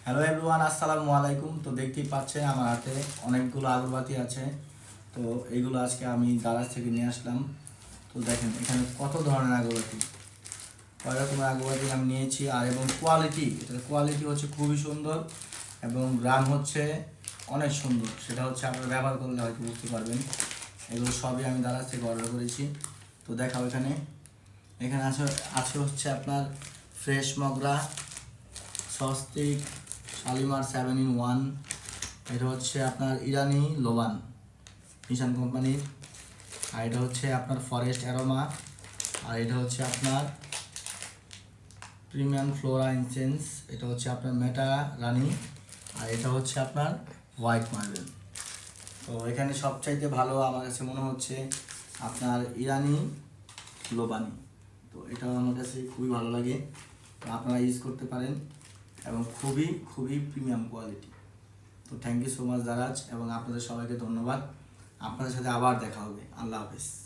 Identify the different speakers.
Speaker 1: Hello everyone, আসসালামু আলাইকুম। তো দেখতেই পাচ্ছেন আমার হাতে অনেকগুলো আগরবাতি আছে। তো এইগুলো আজকে আমি দারাজ থেকে নিয়ে আসলাম। তো দেখেন এখানে কত ধরনের আগরবাতি, কয় রকমের আগরবাতি আমি নিয়েছি। আর এবং কোয়ালিটি, এটার কোয়ালিটি হচ্ছে খুবই সুন্দর এবং গ্রাম হচ্ছে অনেক সুন্দর। সেটা হচ্ছে আপনারা ব্যবহার করলে হয়তো বুঝতে পারবেন। এগুলো সবই আমি দারাজ থেকে অর্ডার করেছি। তো দেখাও এখানে এখানে আছে আছে হচ্ছে আপনার ফ্রেশ মগরা, স্বস্তিক, শালিমার 7 in 1। এটা হচ্ছে আপনার ইরানি লোবান নিশান কোম্পানির। আর এটা হচ্ছে আপনার ফরেস্ট অ্যারোমা। আর এটা হচ্ছে আপনার প্রিমিয়াম ফ্লোরা ইনসেন্স। এটা হচ্ছে আপনার মেটা রানি। আর এটা হচ্ছে আপনার হোয়াইট মার্বেল। তো এখানে সবচাইতে ভালো আমার কাছে মনে হচ্ছে আপনার ইরানি লোবানি। তো এটাও আমার কাছে খুবই ভালো লাগে। তো আপনারা ইউজ করতে পারেন এবং খুবই খুবই প্রিমিয়াম কোয়ালিটি। তো thank you so much Daraz, এবং আপনাদের সবাইকে ধন্যবাদ। আপনাদের সাথে আবার দেখা হবে। আল্লাহ হাফেজ।